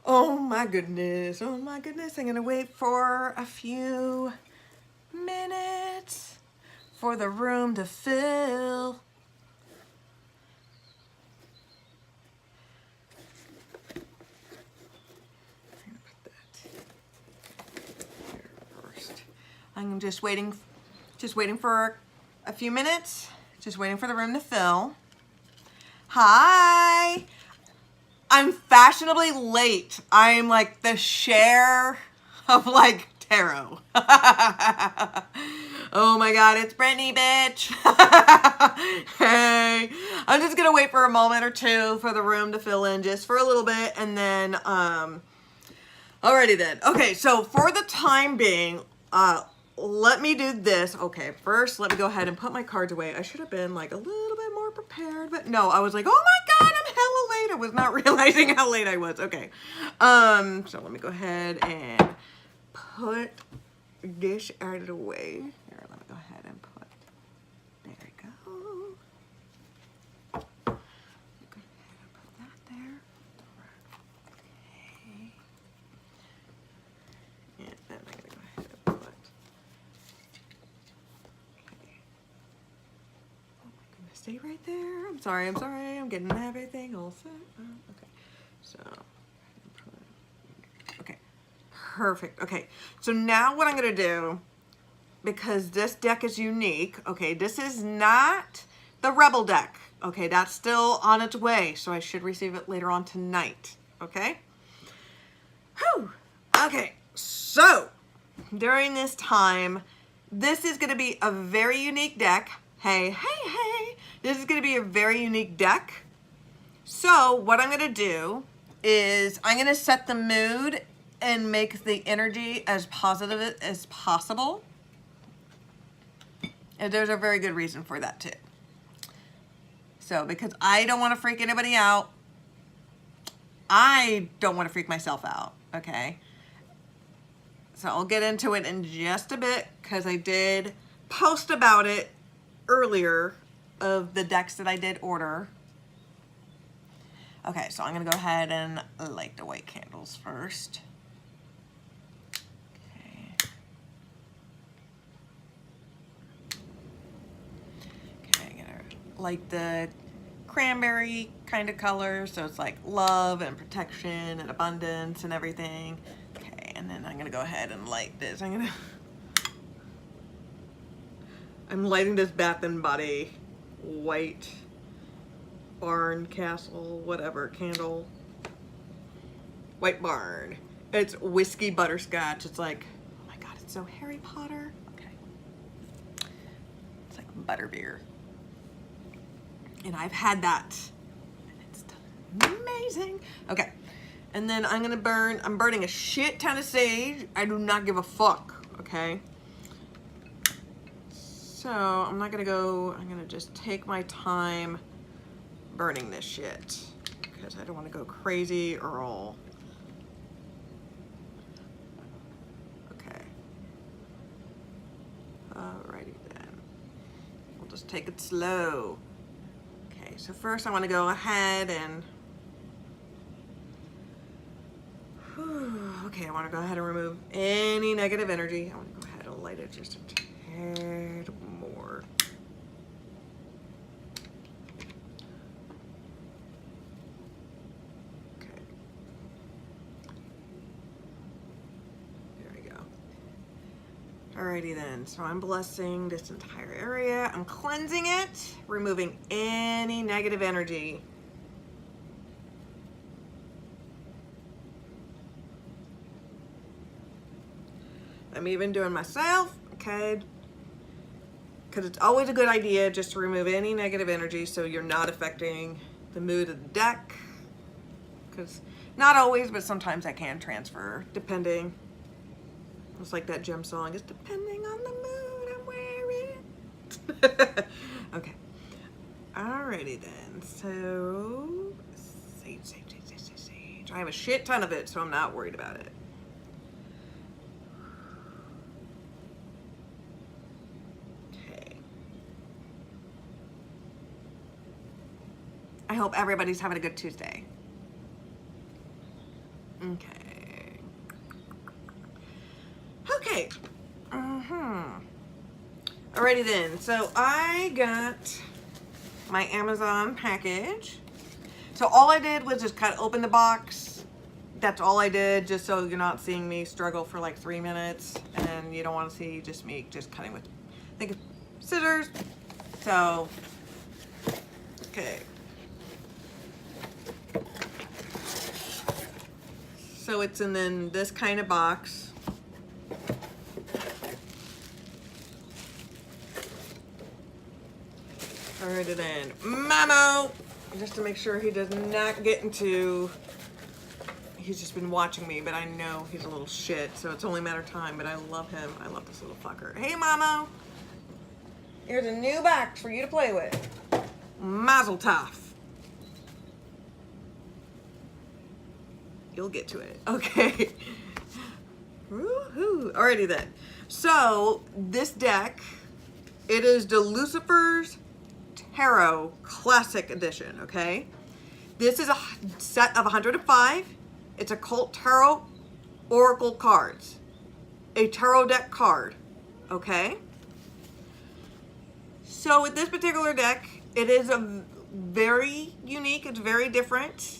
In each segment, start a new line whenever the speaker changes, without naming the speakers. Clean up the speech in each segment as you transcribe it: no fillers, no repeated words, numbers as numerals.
Oh my goodness. Oh my goodness. I'm going to wait for a few minutes for the room to fill. I'm just waiting for a few minutes. Just waiting for the room to fill. Hi. I'm fashionably late. I'm like the Cher of like tarot. Oh my God, it's Brittany, bitch. Hey, I'm just gonna wait for a moment or two for the room to fill in just for a little bit, and then alrighty then. Okay, so for the time being, let me do this. Okay, first let me go ahead and put my cards away. I should have been like a little bit more prepared, but no, I was like, oh my God, I'm hella late. I was not realizing how late I was. Okay, so let me go ahead and put this out of the way. Here, let me go ahead and put, there we go. Go ahead and put that there. Okay. And then I'm gonna go ahead and put, okay. Oh my goodness, stay right there. I'm sorry, I'm getting everything all set. Okay, so, okay, perfect. Okay, so now what I'm gonna do, because this deck is unique, okay, this is not the Rebel deck, okay, that's still on its way, so I should receive it later on tonight, okay? Whew. Okay, so during this time, this is going to be a very unique deck. Hey, this is going to be a very unique deck. So what I'm going to do is I'm going to set the mood and make the energy as positive as possible. And there's a very good reason for that too. So because I don't want to freak anybody out, I don't want to freak myself out, okay? So I'll get into it in just a bit because I did post about it earlier of the decks that I did order. Okay, so I'm going to go ahead and light the white candles first. Okay, I'm going to light the cranberry kind of color, so it's like love and protection and abundance and everything. Okay, and then I'm going to go ahead and light this. I'm lighting this Bath and Body white barn castle whatever candle. White barn. It's whiskey butterscotch. It's like, oh my God, it's so Harry Potter. Okay. It's like butterbeer. And I've had that. And it's amazing. Okay. And then I'm burning a shit ton of sage. I do not give a fuck. Okay. So I'm not gonna go, I'm gonna just take my time burning this shit because I don't want to go crazy or all. Okay. Alrighty then. We'll just take it slow. Okay, so first I want to go ahead and okay, I want to go ahead and remove any negative energy. I want to go ahead and light it just a tad more. Okay. There we go. Alrighty then, so I'm blessing this entire area. I'm cleansing it, removing any negative energy. I'm even doing myself, okay? Because it's always a good idea just to remove any negative energy so you're not affecting the mood of the deck. Because not always, but sometimes that can transfer, depending. It's like that gem song, it's depending on the mood I'm wearing. Okay. Alrighty then. So, sage. I have a shit ton of it, so I'm not worried about it. I hope everybody's having a good Tuesday. Okay. Okay. Alrighty then. So I got my Amazon package. So all I did was just cut open the box. That's all I did, just so you're not seeing me struggle for like 3 minutes, and you don't want to see just me just cutting with, I think, scissors. So, okay. So it's in then this kind of box. Alrighty then, Mamo, just to make sure he does not get into. He's just been watching me, but I know he's a little shit, so it's only a matter of time, but I love him. I love this little fucker. Hey, Mamo. Here's a new box for you to play with. Mazel tov. You'll get to it. Okay. Woohoo. Alrighty then. So, this deck, it is the Lucifer's Tarot Classic Edition, okay? This is a set of 105. It's occult tarot oracle cards. A tarot deck card. Okay? So with this particular deck, it is a very unique. It's very different.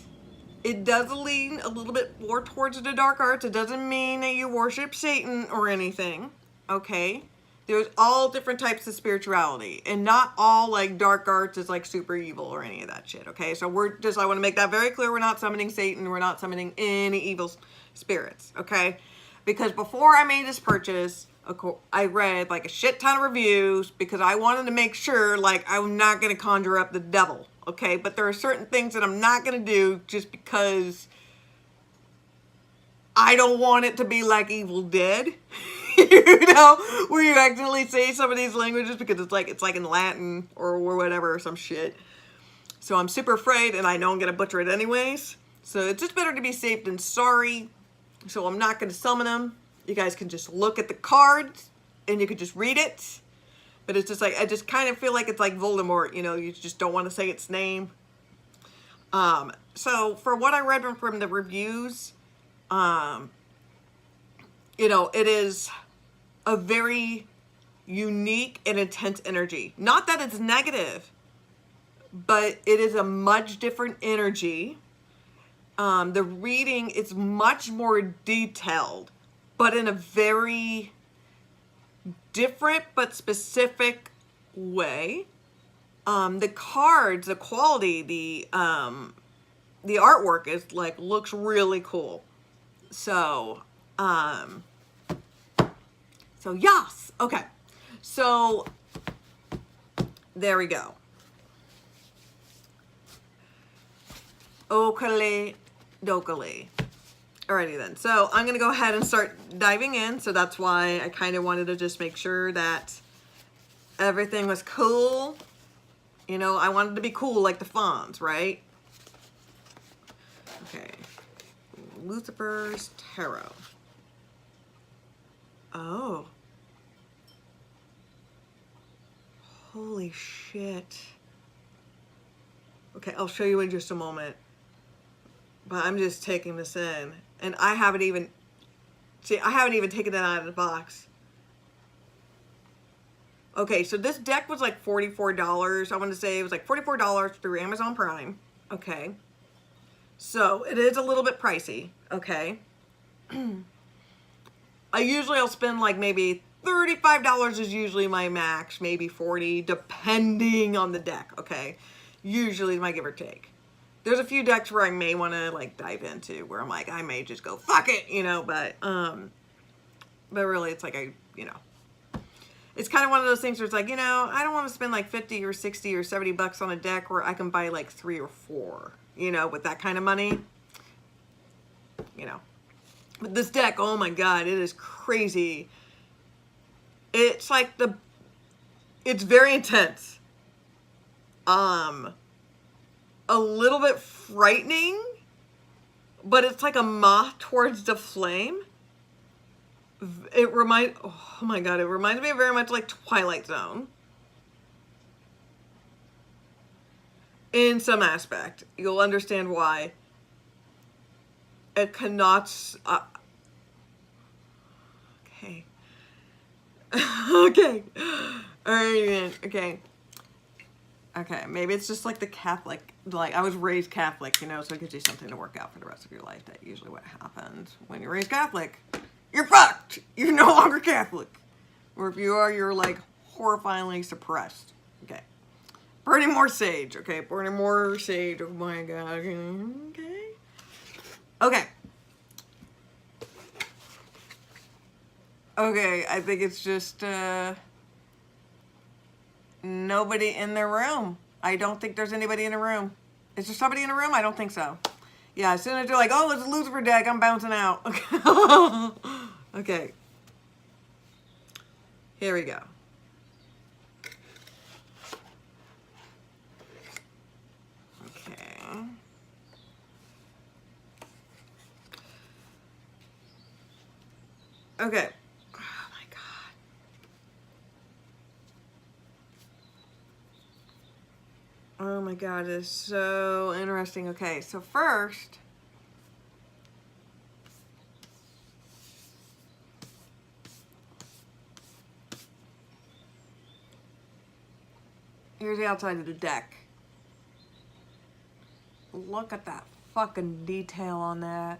It does lean a little bit more towards the dark arts. It doesn't mean that you worship Satan or anything. Okay? There's all different types of spirituality, and not all like dark arts is like super evil or any of that shit. Okay, so I want to make that very clear. We're not summoning Satan. We're not summoning any evil spirits. Okay, because before I made this purchase, I read like a shit ton of reviews because I wanted to make sure like I'm not going to conjure up the devil. Okay, but there are certain things that I'm not going to do just because I don't want it to be like Evil Dead. You know, where you accidentally say some of these languages because it's like in Latin or whatever or some shit. So I'm super afraid, and I know I'm gonna butcher it anyways. So it's just better to be safe than sorry. So I'm not gonna summon them. You guys can just look at the cards and you can just read it. But it's just like, I just kind of feel like it's like Voldemort, you know, you just don't want to say its name. So for what I read from the reviews, you know, it is a very unique and intense energy. Not that it's negative, but it is a much different energy. The reading is much more detailed, but in a very different but specific way. The cards, the quality, the artwork is like, looks really cool. So yes. Okay. So there we go. Okale dokale. Alrighty then. So I'm going to go ahead and start diving in. So that's why I kind of wanted to just make sure that everything was cool. You know, I wanted to be cool like the Fonz, right? Okay. Lucifer's Tarot. Oh. Holy shit. Okay, I'll show you in just a moment. But I'm just taking this in. And I haven't even taken it out of the box. Okay, so this deck was like $44. I want to say it was like $44 through Amazon Prime. Okay. So it is a little bit pricey. Okay. I'll spend like maybe $35 is usually my max, maybe $40, depending on the deck, okay? Usually my give or take. There's a few decks where I may want to like dive into where I'm like, I may just go, fuck it, you know, but really it's like, it's kind of one of those things where it's like, you know, I don't want to spend like 50 or 60 or 70 bucks on a deck where I can buy like 3 or 4, you know, with that kind of money, you know. But this deck, oh my God, it is crazy. It's like it's very intense. A little bit frightening, but it's like a moth towards the flame. It reminds me very much like Twilight Zone. In some aspect. You'll understand why. It cannot, okay. Okay. Alright, okay. Okay, maybe it's just like the Catholic, like I was raised Catholic, you know, so it gives you something to work out for the rest of your life. That's usually what happens when you're raised Catholic. You're fucked! You're no longer Catholic. Or if you are, you're like horrifyingly suppressed. Okay. Burning more sage, okay? Burning more sage, oh my god. Okay. Okay. Okay, I think it's just, nobody in the room. I don't think there's anybody in the room. Is there somebody in the room? I don't think so. Yeah, as soon as they're like, oh, it's a Lucifer deck, I'm bouncing out. Okay. Okay. Here we go. Okay. Okay. Oh my god. Oh my god, it's so interesting. Okay, so first, here's the outside of the deck. Look at that fucking detail on that.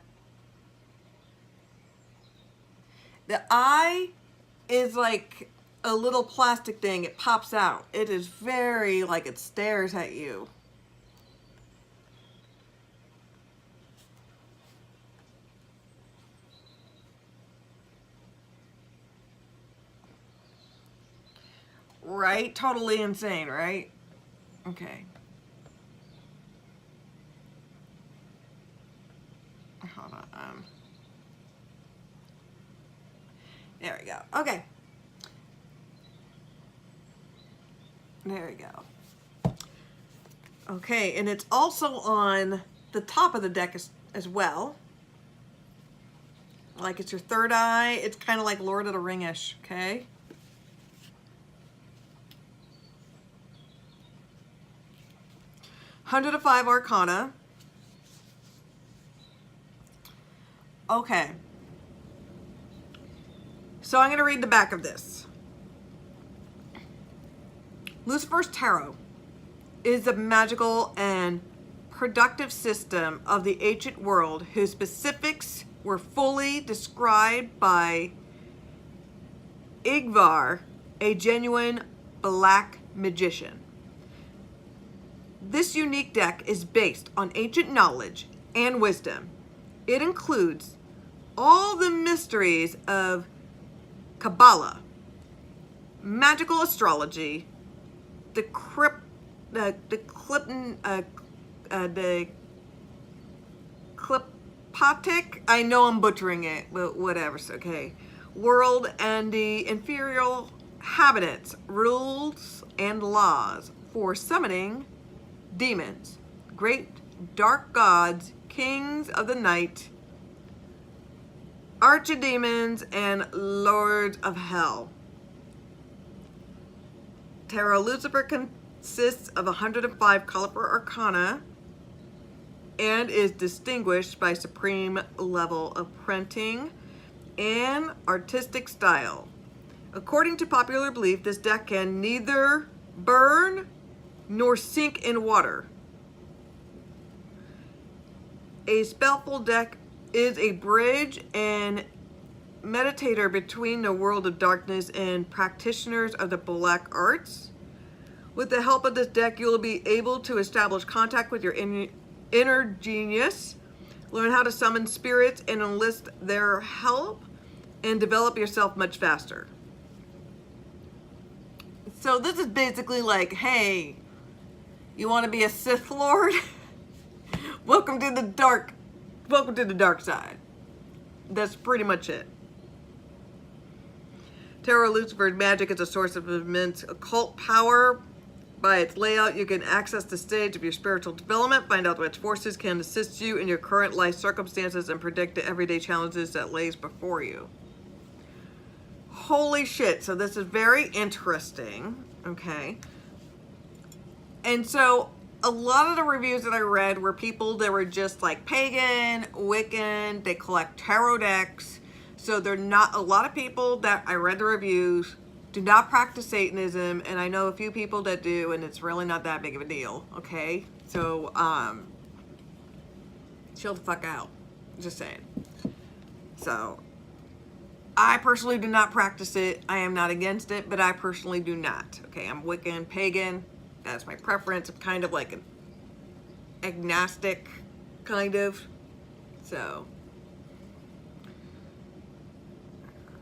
The eye is like a little plastic thing. It pops out. It is very, like, it stares at you. Right? Totally insane, right? Okay. Hold on. There we go. Okay. There we go. Okay, and it's also on the top of the deck as well. Like it's your third eye. It's kind of like Lord of the Ring-ish, okay? Hundred of 5 Arcana. Okay. So I'm going to read the back of this. Lucifer's Tarot is a magical and productive system of the ancient world whose specifics were fully described by Igvar, a genuine black magician. This unique deck is based on ancient knowledge and wisdom. It includes all the mysteries of Kabbalah, magical astrology, the Clipotic, I know I'm butchering it, but whatever, okay, world, and the inferior habitants, rules, and laws for summoning demons, great dark gods, kings of the night, archdemons, and lords of hell. Tarot Lucifer consists of 105 colorful arcana and is distinguished by supreme level of printing and artistic style. According to popular belief, this deck can neither burn nor sink in water. A spellful deck is a bridge and meditator between the world of darkness and practitioners of the black arts. With the help of this deck, you'll be able to establish contact with your inner genius, learn how to summon spirits and enlist their help, and develop yourself much faster. So this is basically like, hey, you want to be a Sith Lord? Welcome to the dark side. That's pretty much it. Tarot Lucifer's magic is a source of immense occult power. By its layout, you can access the stage of your spiritual development, find out which forces can assist you in your current life circumstances, and predict the everyday challenges that lays before you. Holy shit, so this is very interesting, okay? And so, a lot of the reviews that I read were people that were just like pagan, Wiccan, they collect tarot decks. So they're not, a lot of people that I read the reviews do not practice Satanism, and I know a few people that do, and it's really not that big of a deal, okay? So, chill the fuck out. Just saying. So, I personally do not practice it. I am not against it, but I personally do not. Okay, I'm Wiccan, pagan. That's my preference. I'm kind of like an agnostic, kind of. So,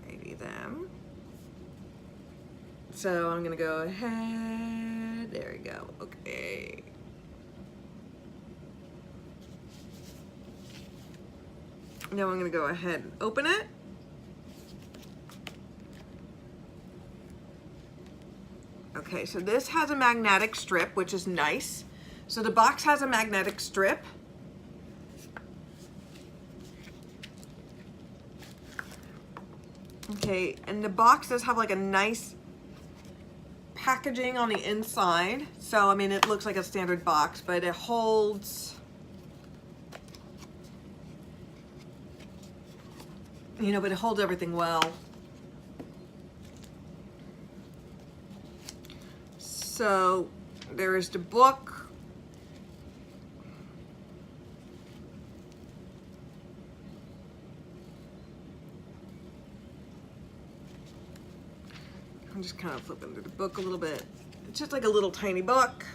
alrighty then. So I'm gonna go ahead. There we go. Okay. Now I'm gonna go ahead and open it. Okay, so this has a magnetic strip, which is nice. So the box has a magnetic strip. Okay, and the box does have like a nice packaging on the inside. So, I mean, it looks like a standard box, but it holds, you know, but it holds everything well. So there is the book. I'm just kind of flipping through the book a little bit. It's just like a little tiny book.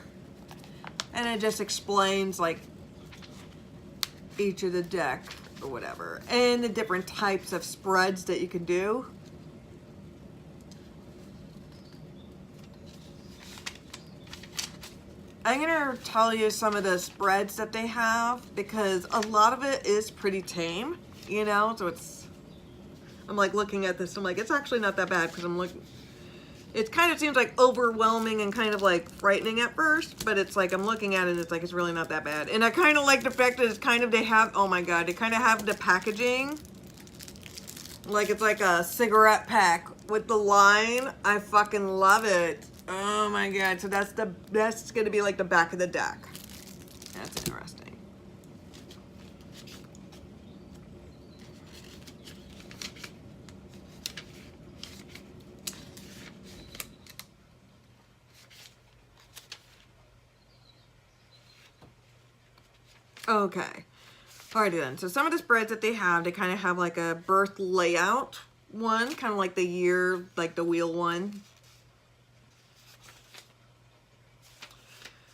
And it just explains like each of the deck or whatever. And the different types of spreads that you can do. I'm gonna tell you some of the spreads that they have because a lot of it is pretty tame, you know, so I'm like looking at this, I'm like, it's actually not that bad because I'm looking, it kind of seems like overwhelming and kind of like frightening at first, but it's like, I'm looking at it and it's like, it's really not that bad. And I kind of like the fact that it's kind of, they have, oh my God, they kind of have the packaging, like it's like a cigarette pack with the line. I fucking love it. Oh my God, so that's gonna be like the back of the deck. That's interesting. Okay, alrighty then. So some of the spreads that they kind of have like a birth layout one, kind of like the year, like the wheel one.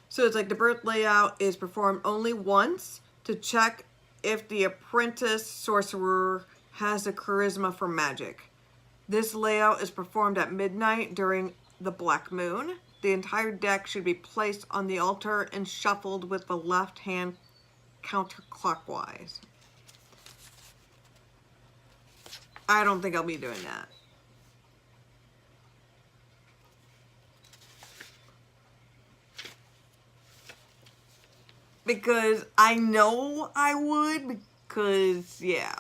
So it's like the birth layout is performed only once to check if the apprentice sorcerer has the charisma for magic. This layout is performed at midnight during the black moon. The entire deck should be placed on the altar and shuffled with the left hand counterclockwise. I don't think I'll be doing that. Because I know I would, because, yeah.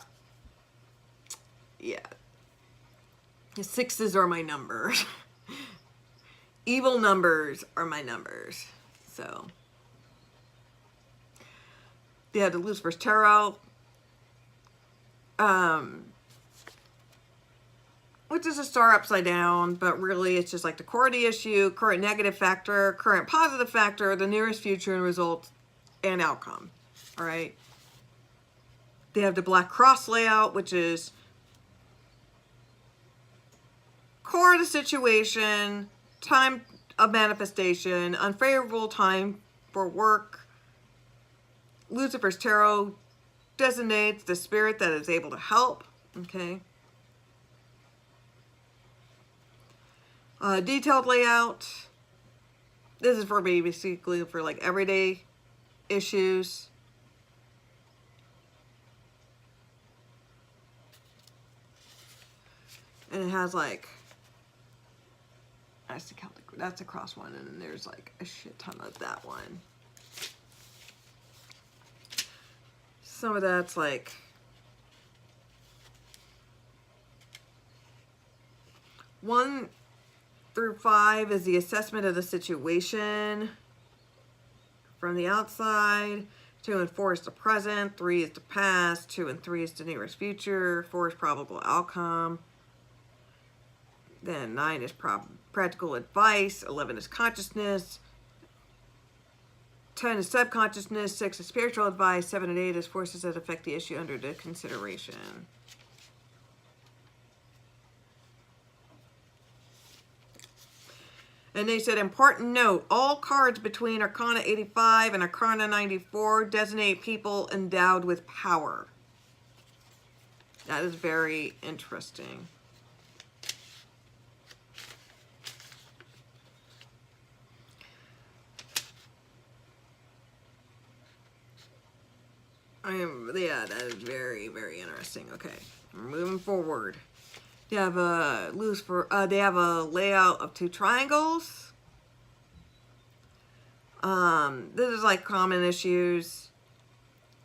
The sixes are my numbers. Evil numbers are my numbers. So. They have the Lucifer's Tarot. Which is a star upside down, but really it's just like the core of the issue, current negative factor, current positive factor, the nearest future and result, and outcome. All right. They have the black cross layout, which is core of the situation, time of manifestation, unfavorable time for work. Lucifer's Tarot designates the spirit that is able to help. Okay. Detailed layout. This is for me, basically for like everyday issues. And it has like, that's a cross one, and then there's like a shit ton of that one. Some of that's like, one through 5 is the assessment of the situation. from the outside. 2 and 4 is the present. 3 is the past. 2 and 3 is the nearest future. 4 is probable outcome. Then 9 is practical advice. 11 is consciousness. 10 is subconsciousness. 6 is spiritual advice. 7 and 8 is forces that affect the issue under the consideration. And they said, important note, all cards between Arcana 85 and Arcana 94 designate people endowed with power. That is very interesting. Yeah, that is very, very interesting. Okay, we're moving forward. They have a Lucifer. They have a layout of 2 triangles. This is like common issues.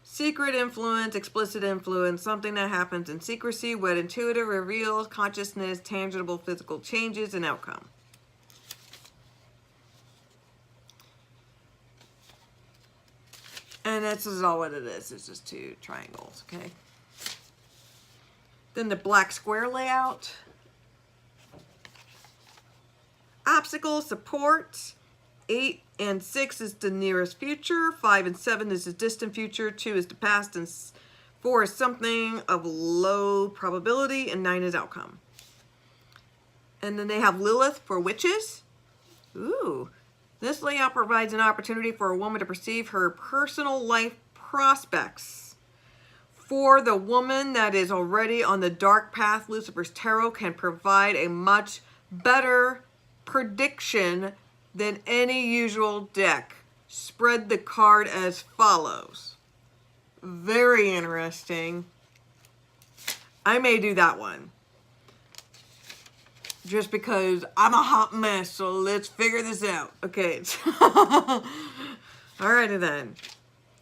Secret influence, explicit influence, something that happens in secrecy, what intuitive reveals, consciousness, tangible physical changes, and outcome. And this is all what it is. It's just 2 triangles, okay? Then the black square layout. Obstacle, support. 8 and 6 is the nearest future. 5 and 7 is the distant future. 2 is the past. And 4 is something of low probability. And 9 is outcome. And then they have Lilith for witches. Ooh. This layout provides an opportunity for a woman to perceive her personal life prospects. For the woman that is already on the dark path, Lucifer's tarot can provide a much better prediction than any usual deck. Spread the card as follows. Very interesting. I may do that one. Just because I'm a hot mess, so let's figure this out. Okay. Alrighty then.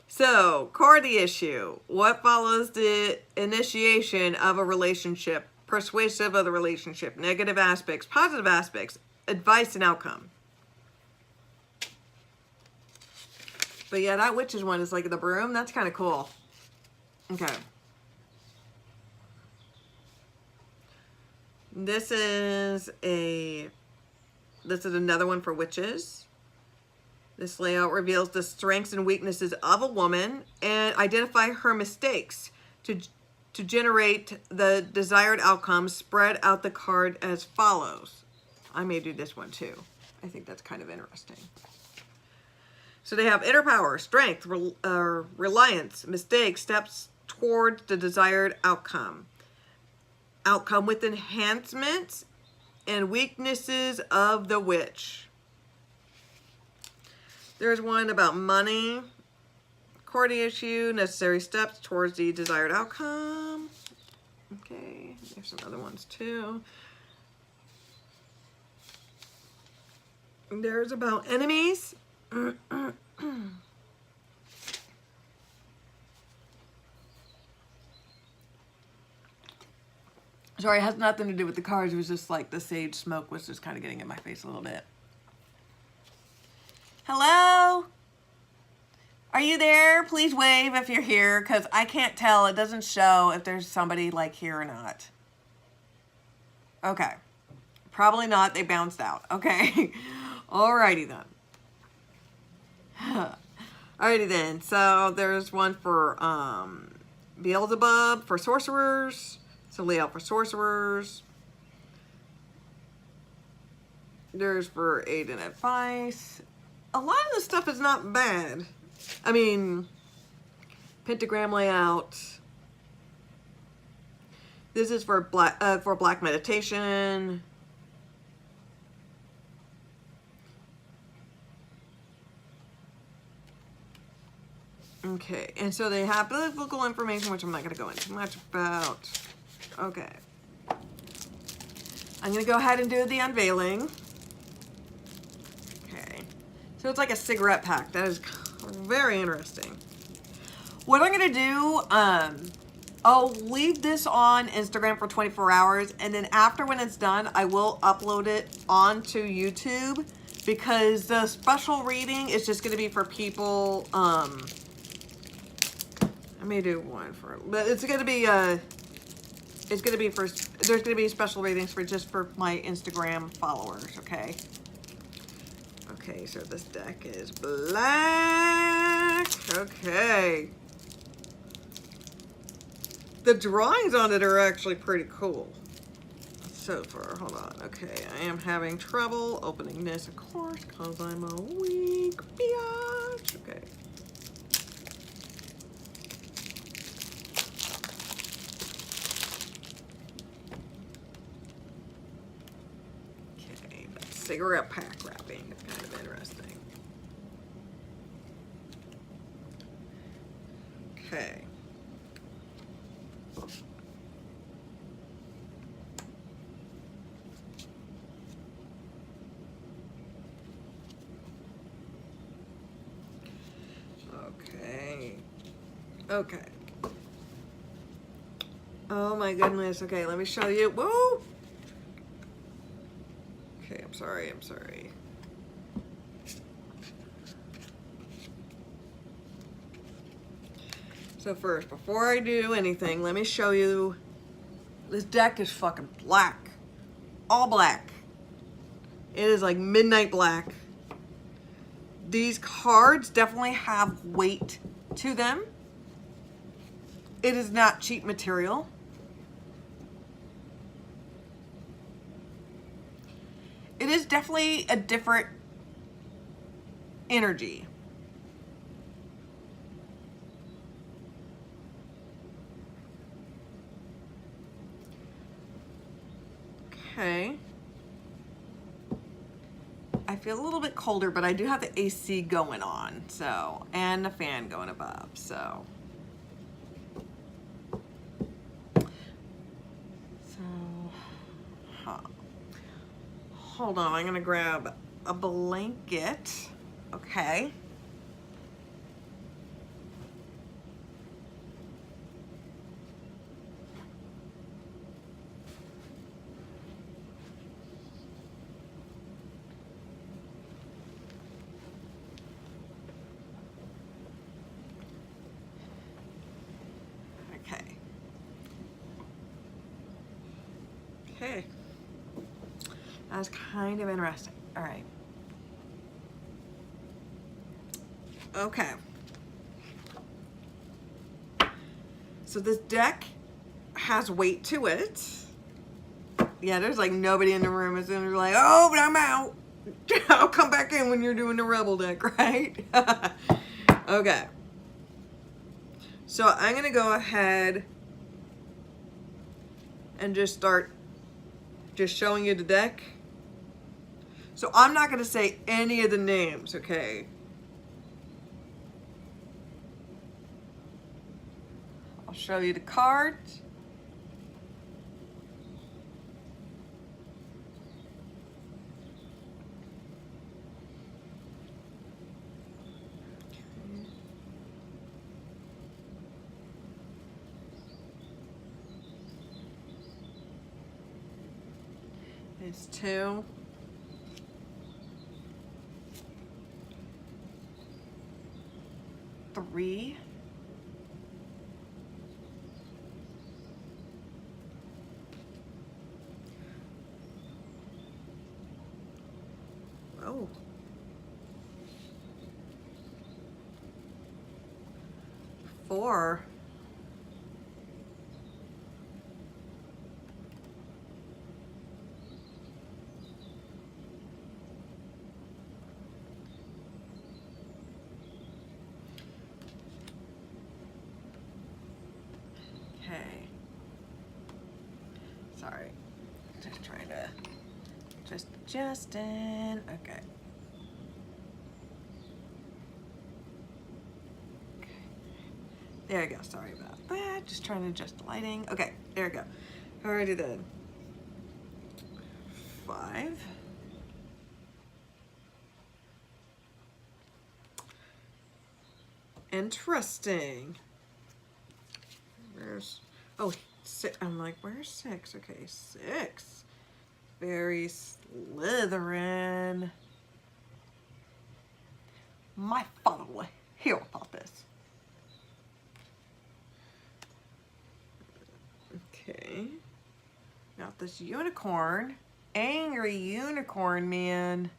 So, card the issue. What follows the initiation of a relationship? Persuasive of the relationship. Negative aspects. Positive aspects. Advice and outcome. But yeah, that witch's one is like the broom. That's kind of cool. Okay. This is another one for witches. This layout reveals the strengths and weaknesses of a woman and identify her mistakes to generate the desired outcome. Spread out the card as follows. I may do this one too. I think that's kind of interesting. So they have inner power, strength, reliance, mistakes, steps towards the desired outcome. Outcome with enhancements and weaknesses of the witch. There's one about money, court issue, necessary steps towards the desired outcome. Okay, there's some other ones too. There's about enemies. Sorry, it has nothing to do with the cards. It was just like the sage smoke was just kind of getting in my face a little bit. Hello? Are you there? Please wave if you're here, because I can't tell. It doesn't show if there's somebody like here or not. Okay. Probably not. They bounced out. Okay. Alrighty then. Alrighty then. So there's one for Beelzebub for sorcerers. So layout for sorcerers. There's for aid and advice. A lot of this stuff is not bad. I mean, pentagram layout. This is for black meditation. Okay, and so they have biblical information, which I'm not going to go into much about. Okay. I'm going to go ahead and do the unveiling. Okay. So it's like a cigarette pack. That is very interesting. What I'm going to do, I'll leave this on Instagram for 24 hours. And then after when it's done, I will upload it onto YouTube because the special reading is just going to be for people. I may do one for, but it's going to be it's going to be for, there's going to be special readings for just for my Instagram followers. Okay. Okay, so this deck is black. Okay. The drawings on it are actually pretty cool. So far, hold on. Okay, I am having trouble opening this, of course, because I'm a weak biatch. Okay. Okay, that cigarette pack wrapping is kind of interesting. Okay. Okay. Oh my goodness. Okay, let me show you. Whoa! Okay, I'm sorry. So first, before I do anything, let me show you. This deck is fucking black. All black. It is like midnight black. These cards definitely have weight to them. It is not cheap material. It is definitely a different energy. Okay. I feel a little bit colder, but I do have the AC going on, so, and the fan going above, so. Hold on, I'm gonna grab a blanket. Okay. Okay. Okay. That's kind of interesting. All right. Okay. So this deck has weight to it. Yeah, there's like nobody in the room as soon as you're like, oh, but I'm out. I'll come back in when you're doing the Rebel deck, right? Okay. So I'm going to go ahead and just start just showing you the deck. So I'm not going to say any of the names, okay? I'll show you the cards. It's 2. 3. 4. 'Just adjusting. Okay. There you go. Sorry about that. Just trying to adjust the lighting. Okay, there we go. Already did. 5. Interesting. Where's, oh, 6. I'm like, where's 6? Okay, 6. Very Slytherin. My father will hear about this. Okay. Got this unicorn. Angry unicorn, man.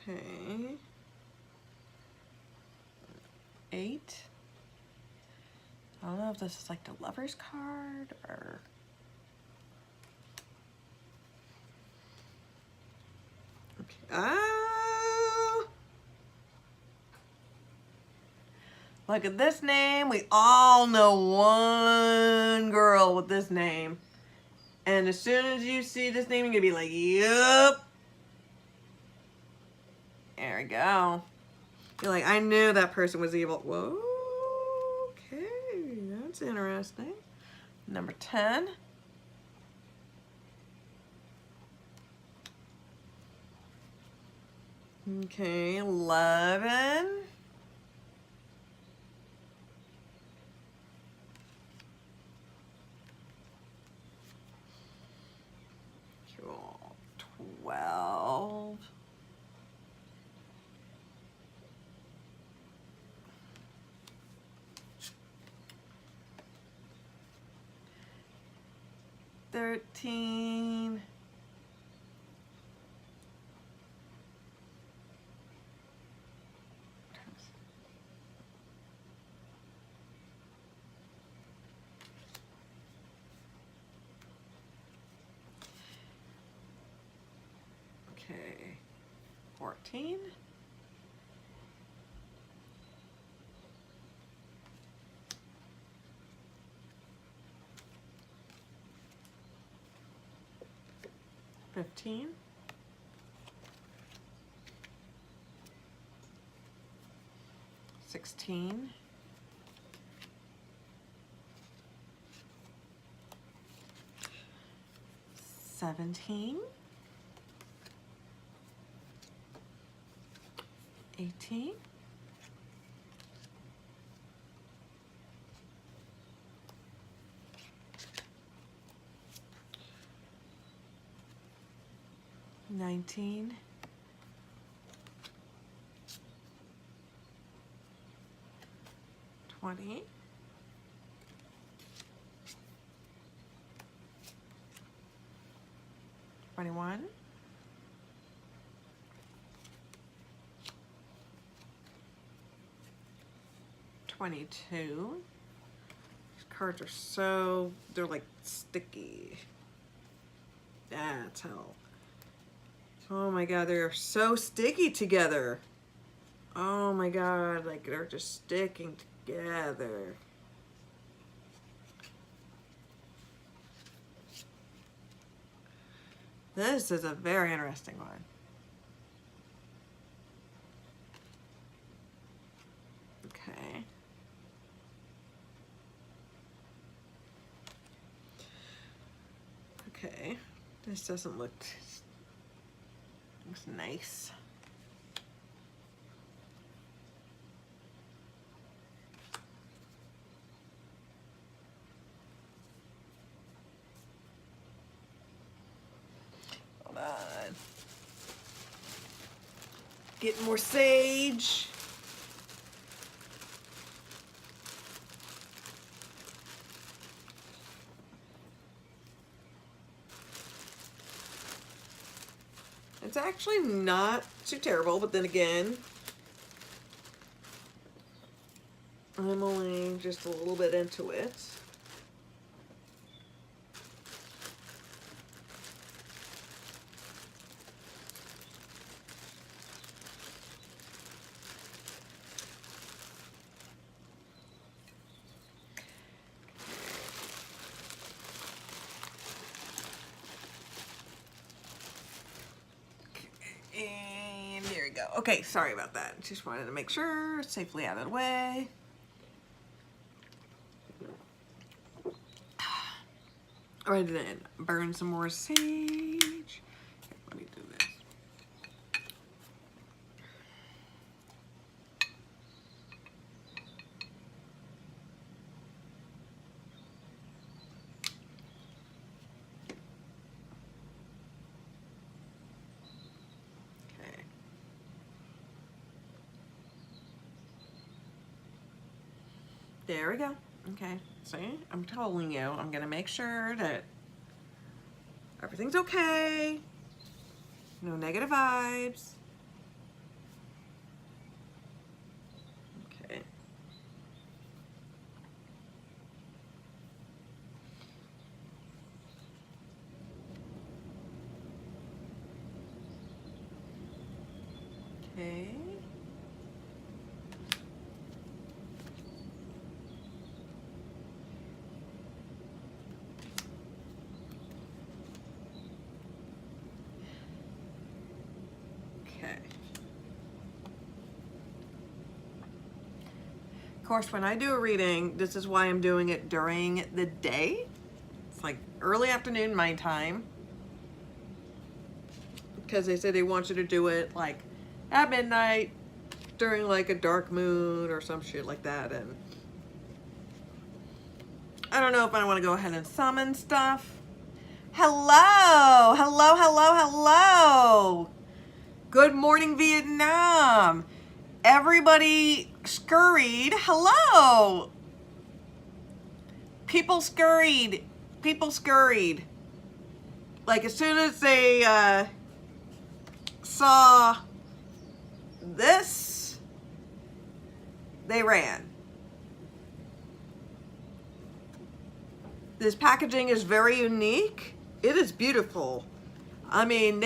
Okay. 8. I don't know if this is like the lover's card or... Okay. Oh! Look at this name. We all know one girl with this name. And as soon as you see this name, you're going to be like, yup. There we go. You're like, I knew that person was evil. Whoa. Okay. That's interesting. Number 10. Okay. 11. Cool. 12. 13. 14. 15. 16. 17. 18. 19. 20. 21. 22. These cards are so, they're like sticky. That's how. Oh my god, they're so sticky together. Oh my god, like they're just sticking together. This is a very interesting one. Okay. Okay. This doesn't look... looks nice. Hold on. Getting more sage. It's actually not too terrible, but then again, I'm only just a little bit into it. And there we go. Okay, sorry about that. Just wanted to make sure it's safely out of the way. All right, then burn some more sage. Here, let me do this. There we go. Okay, see, I'm telling you, I'm gonna make sure that everything's okay. No negative vibes. Okay. Okay. Okay. Of course, when I do a reading, this is why I'm doing it during the day. It's like early afternoon my time. Because they say they want you to do it like at midnight during like a dark moon or some shit like that. And I don't know if I want to go ahead and summon stuff. Hello, hello, hello, hello. Good morning, Vietnam. Everybody scurried. Hello. People scurried. People scurried. Like as soon as they saw this, they ran. This packaging is very unique. It is beautiful. I mean,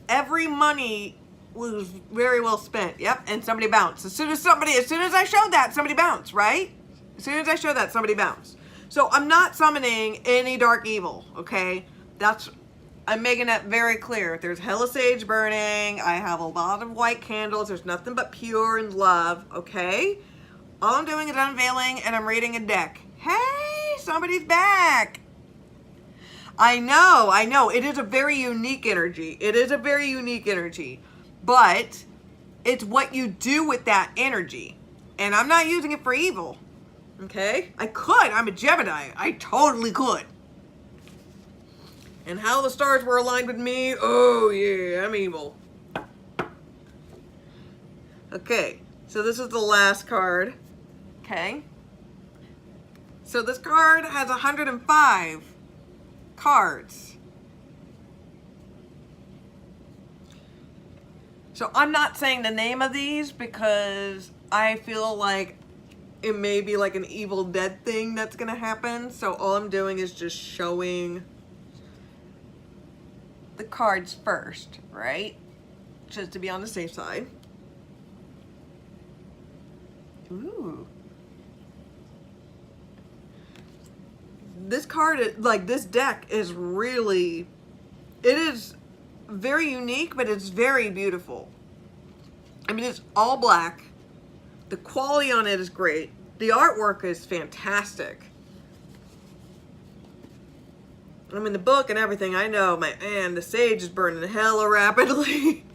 every money was very well spent. Yep, and somebody bounced. As soon as I showed that, somebody bounced, right? As soon as I showed that, somebody bounced. So I'm not summoning any dark evil, okay? I'm making that very clear. There's hella sage burning. I have a lot of white candles. There's nothing but pure and love, okay? All I'm doing is unveiling and I'm reading a deck. Hey, somebody's back. I know. It is a very unique energy. It is a very unique energy. But it's what you do with that energy. And I'm not using it for evil. Okay? I could. I'm a Gemini. I totally could. And how the stars were aligned with me. Oh, yeah. I'm evil. Okay. So this is the last card. Okay. So this card has 105 cards. So I'm not saying the name of these because I feel like it may be like an Evil Dead thing that's going to happen. So all I'm doing is just showing the cards first, right? Just to be on the safe side. Ooh. This card, like this deck is really, it is very unique, but it's very beautiful. I mean, it's all black. The quality on it is great. The artwork is fantastic. I mean, the book and everything, I know, man, the sage is burning hella rapidly.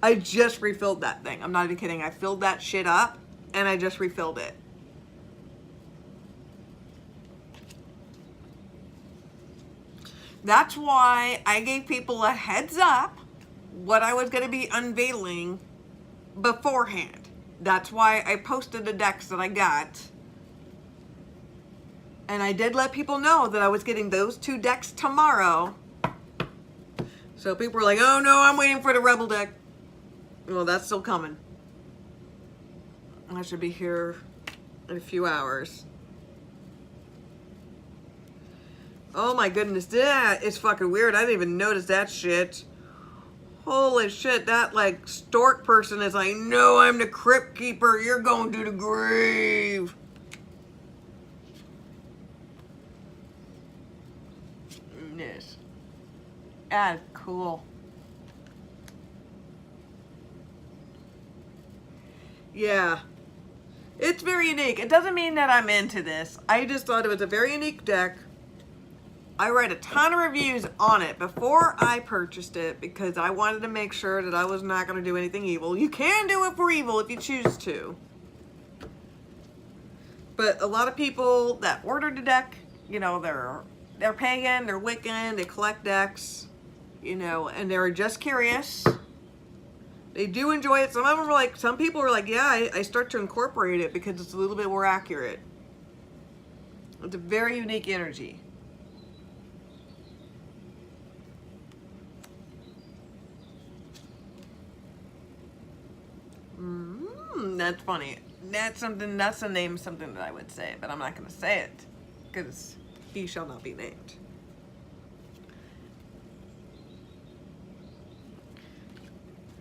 I just refilled that thing. I'm not even kidding. I filled that shit up and I just refilled it. That's why I gave people a heads up what I was going to be unveiling beforehand. That's why I posted the decks that I got. And I did let people know that I was getting those 2 decks tomorrow. So people were like, oh no, I'm waiting for the Rebel deck. Well, that's still coming. I should be here in a few hours. Oh my goodness, that is fucking weird. I didn't even notice that shit. Holy shit, that like stork person is like, no, I'm the crypt keeper. You're going to the grave. Yes. That's cool. Yeah. It's very unique. It doesn't mean that I'm into this. I just thought it was a very unique deck. I read a ton of reviews on it before I purchased it because I wanted to make sure that I was not going to do anything evil. You can do it for evil if you choose to. But a lot of people that ordered the deck, you know, they're pagan, they're Wiccan, they collect decks, you know, and they're just curious. They do enjoy it. Some of them are like, some people are like, yeah, I start to incorporate it because it's a little bit more accurate. It's a very unique energy. That's funny. That's something, that's a name, something that I would say, but I'm not going to say it because he shall not be named.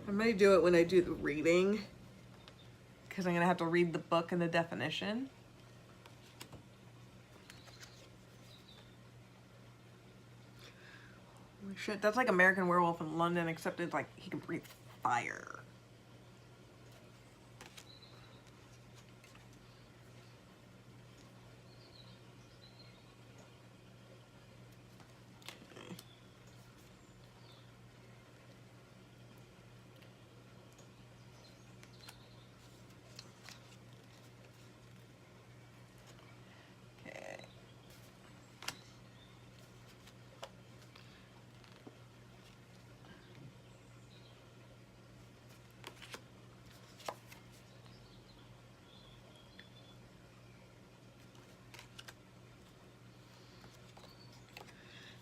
I may do it when I do the reading because I'm going to have to read the book and the definition. Holy shit, that's like American Werewolf in London, except it's like he can breathe fire.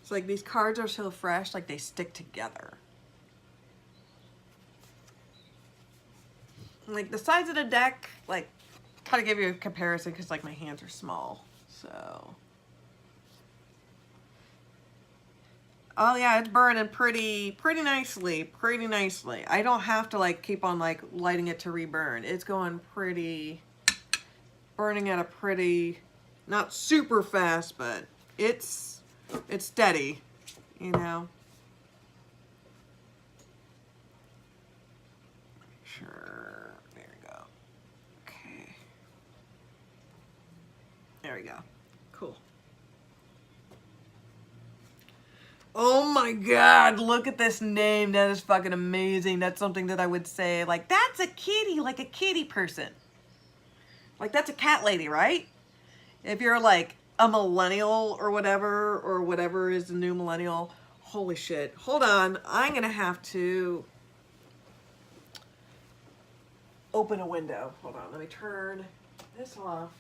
It's like these cards are so fresh, like they stick together. Like the size of the deck, like kind of give you a comparison because like my hands are small. So, oh yeah, it's burning pretty nicely, pretty nicely. I don't have to like keep on like lighting it to reburn. It's going pretty, burning at a pretty, not super fast, but it's steady, you know. Sure, there we go. Okay. There we go. Cool. Oh my god, look at this name. That is fucking amazing. That's something that I would say, like, that's a kitty, like a kitty person. Like, that's a cat lady, right? If you're like a millennial or whatever is the new millennial. Holy shit. Hold on. I'm going to have to open a window. Hold on. Let me turn this off.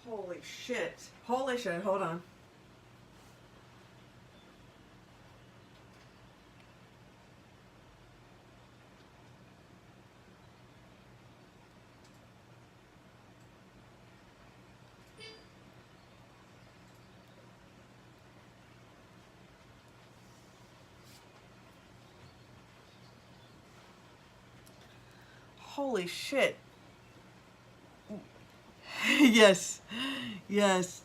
Holy shit. Holy shit. Hold on. Holy shit. Yes. Yes.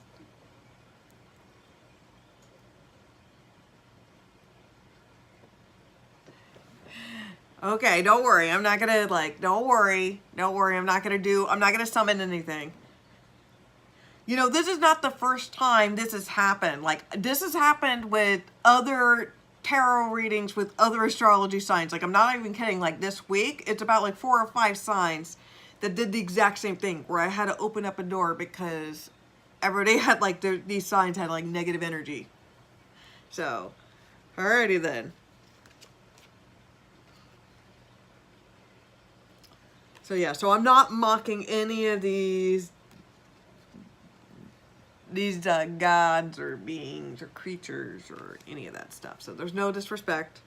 Okay, don't worry. I'm not gonna like, don't worry. Don't worry. I'm not gonna summon anything. You know, this is not the first time this has happened. Like, this has happened with other tarot readings with other astrology signs. Like, I'm not even kidding. Like, this week, it's about like 4 or 5 signs that did the exact same thing, where I had to open up a door because everybody had like, these signs had like negative energy. So, alrighty then. So yeah, so I'm not mocking any of these gods or beings or creatures or any of that stuff. So there's no disrespect.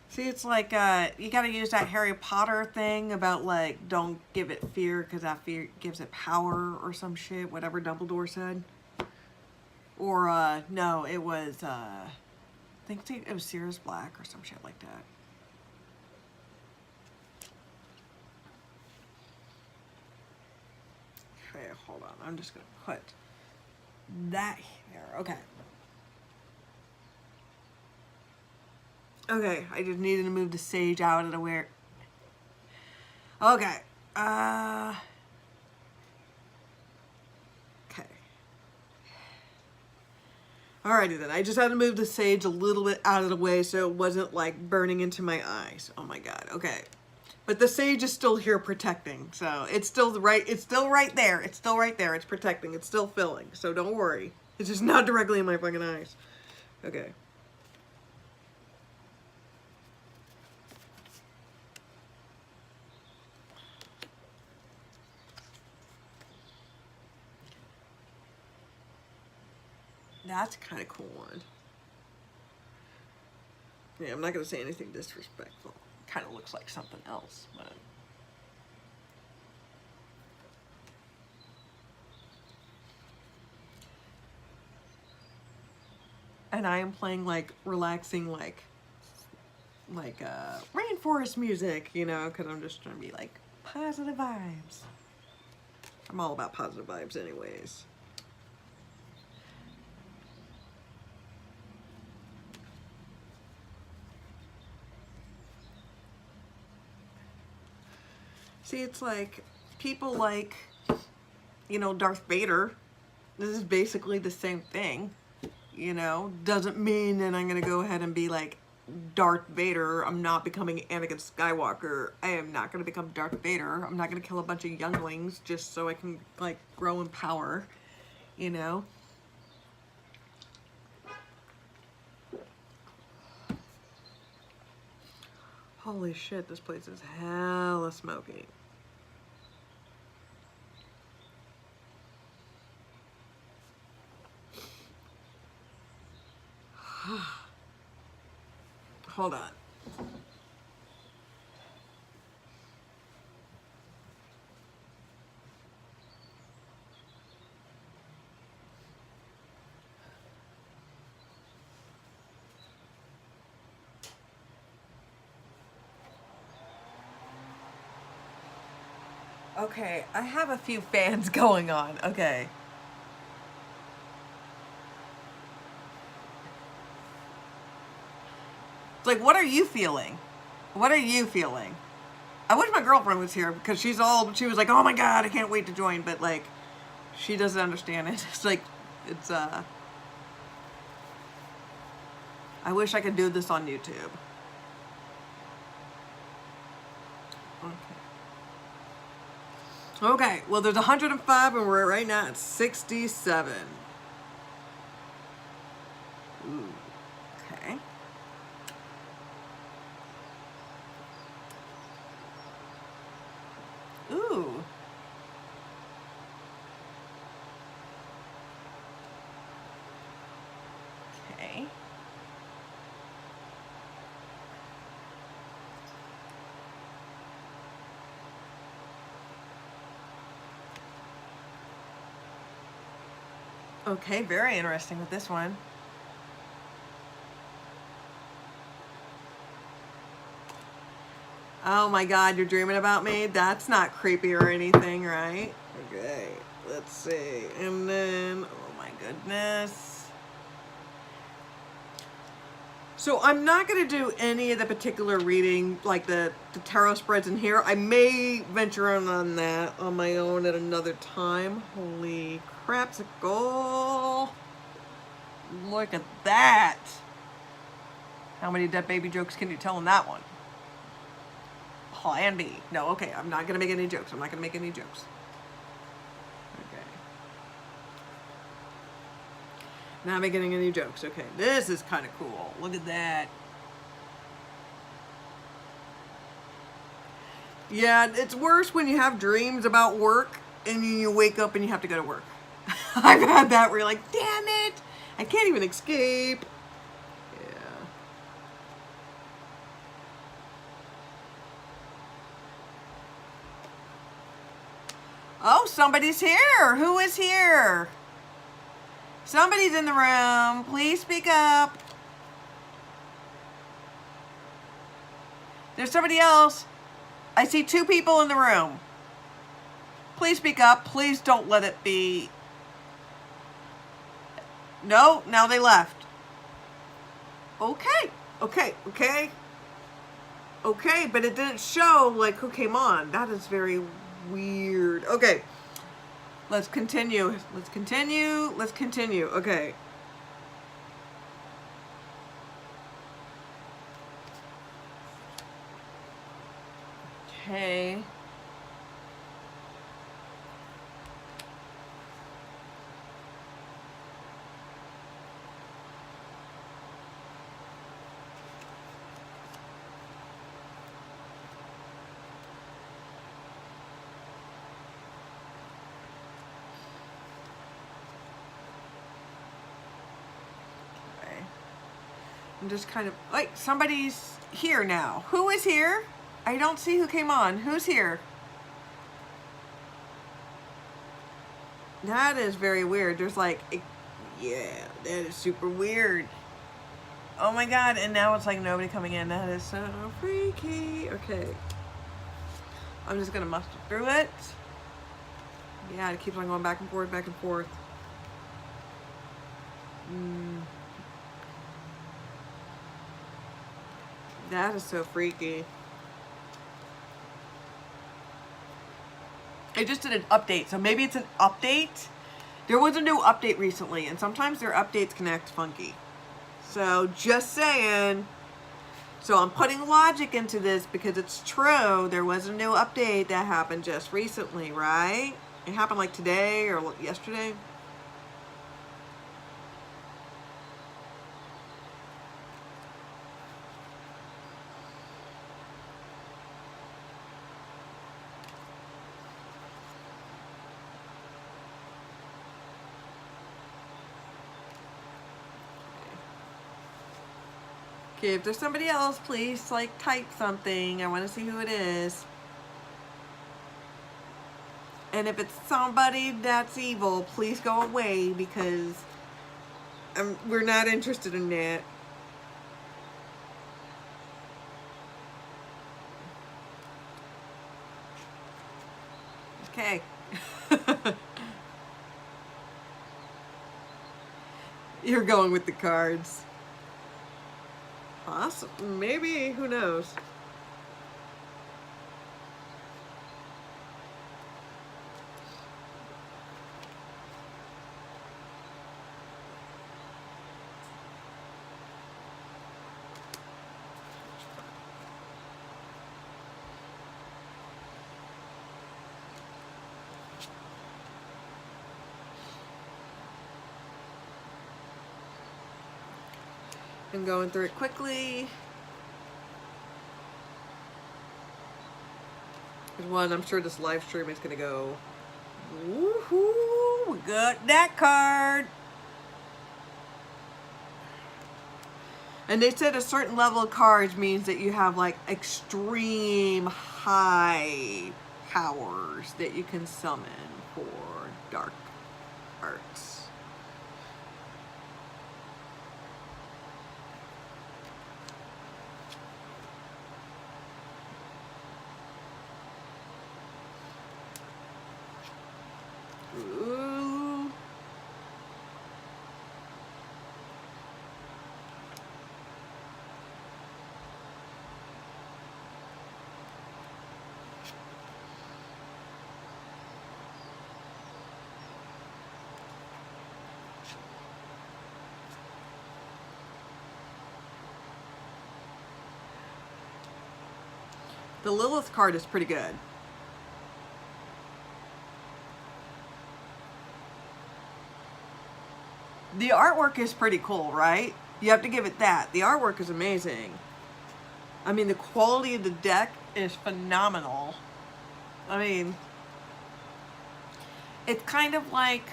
See, it's like, you gotta use that Harry Potter thing about, like, don't give it fear because that fear gives it power or some shit, whatever Dumbledore said. Or, no, it was, I think it was Sirius Black or some shit like that. Okay, hold on. I'm just going to put that here. Okay. Okay, I just needed to move the sage out of the way. Okay. Okay. Alrighty then. I just had to move the sage a little bit out of the way so it wasn't like burning into my eyes. Oh my god. Okay. But the sage is still here protecting. So it's still right. It's still right there. It's still right there. It's protecting. It's still filling. So don't worry. It's just not directly in my fucking eyes. Okay. That's kind of cool one. Yeah, I'm not going to say anything disrespectful. Kind of looks like something else, but... And I am playing like relaxing, like rainforest music, you know, because I'm just trying to be like positive vibes. I'm all about positive vibes anyways. See, it's like people like, you know, Darth Vader. This is basically the same thing, you know. Doesn't mean that I'm going to go ahead and be like Darth Vader. I'm not becoming Anakin Skywalker. I am not going to become Darth Vader. I'm not going to kill a bunch of younglings just so I can like grow in power, you know. Holy shit, this place is hella smoky. Hold on. Okay, I have a few fans going on. Okay. It's like, what are you feeling? What are you feeling? I wish my girlfriend was here because she was like, oh my god, I can't wait to join, but like, she doesn't understand it. It's like, it's, I wish I could do this on YouTube. Okay, well there's 105 and we're right now at 67. Ooh, okay. Ooh. Okay. Okay, very interesting with this one. Oh my god, you're dreaming about me? That's not creepy or anything, right? Okay, let's see. And then, oh my goodness. So I'm not going to do any of the particular reading, like the tarot spreads in here. I may venture on that on my own at another time. Holy crapsicle. Look at that. How many dead baby jokes can you tell in that one? Plan B. No, okay, I'm not going to make any jokes. I'm not going to make any jokes. Okay. Not making any jokes. Okay, this is kind of cool. Look at that. Yeah, it's worse when you have dreams about work and you wake up and you have to go to work. I've had that where you're like, damn it, I can't even escape. Yeah. Oh, somebody's here. Who is here? Somebody's in the room. Please speak up. There's somebody else. I see two people in the room. Please speak up. Please don't let it be. No, now they left. Okay, okay, okay. Okay, but it didn't show like who came on. That is very weird. Okay, let's continue. Let's continue. Let's continue. Okay. Okay. I'm just kind of like somebody's here now. Who is here? I don't see who came on. Who's here? That is very weird. There's like, yeah, that is super weird. Oh my god, and now it's like nobody coming in. That is so freaky. Okay. I'm just gonna muster through it. Yeah, it keeps on going back and forth, back and forth. That is so freaky. I just did an update, so maybe it's an update. There was a new update recently, and sometimes their updates can act funky. So, just saying. So, I'm putting logic into this because it's true. There was a new update that happened just recently, right? It happened like today or yesterday. Okay, if there's somebody else, please like type something. I want to see who it is. And if it's somebody that's evil, please go away because we're not interested in that. Okay. You're going with the cards. Awesome. Maybe, who knows? I'm going through it quickly. There's one, I'm sure this live stream is gonna go, woohoo, we got that card. And they said a certain level of cards means that you have like extreme high powers that you can summon for dark arts. Ooh. The Lilith card is pretty good. The artwork is pretty cool, right? You have to give it that. The artwork is amazing. I mean, the quality of the deck is phenomenal. I mean, it's kind of like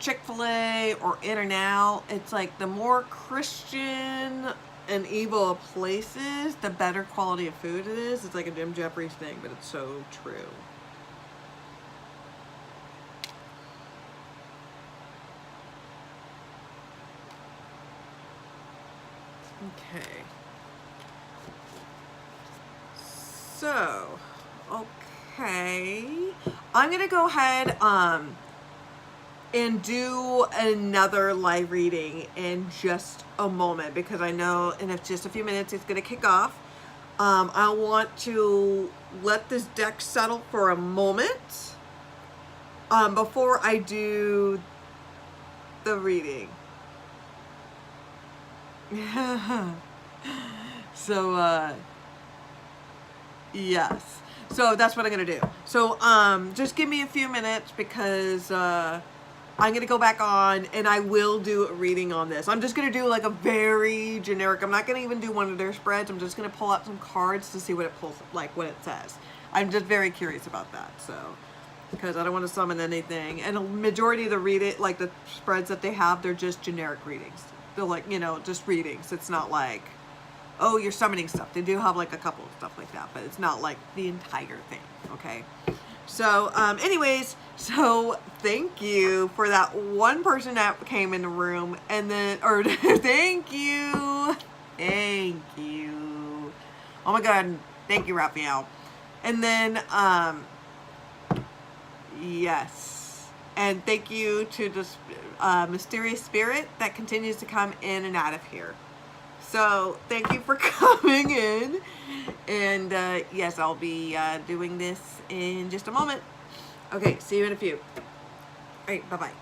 Chick-fil-A or In-N-Out. It's like the more Christian and evil a place is, the better quality of food it is. It's like a Jim Jeffries thing, but it's so true. Okay. So, Okay. I'm going to go ahead and do another live reading in just a moment, because I know in just a few minutes it's going to kick off. I want to let this deck settle for a moment before I do the reading. So, yes. So that's what I'm going to do. So, just give me a few minutes, because I'm going to go back on and I will do a reading on this. I'm just going to do like a very generic, I'm not going to even do one of their spreads. I'm just going to pull out some cards to see what it pulls, like what it says. I'm just very curious about that. So, because I don't want to summon anything. And a majority of the like the spreads that they have, they're just generic readings. They're like, you know, just readings. It's not like, oh, you're summoning stuff. They do have like a couple of stuff like that, but it's not like the entire thing, okay? So, anyways, so thank you for that one person that came in the room, and then, or thank you. Oh my God, thank you, Raphael. And then, yes, and thank you to this mysterious spirit that continues to come in and out of here. So thank you for coming in, and yes, I'll be doing this in just a moment. Okay, see you in a few. All right, bye-bye.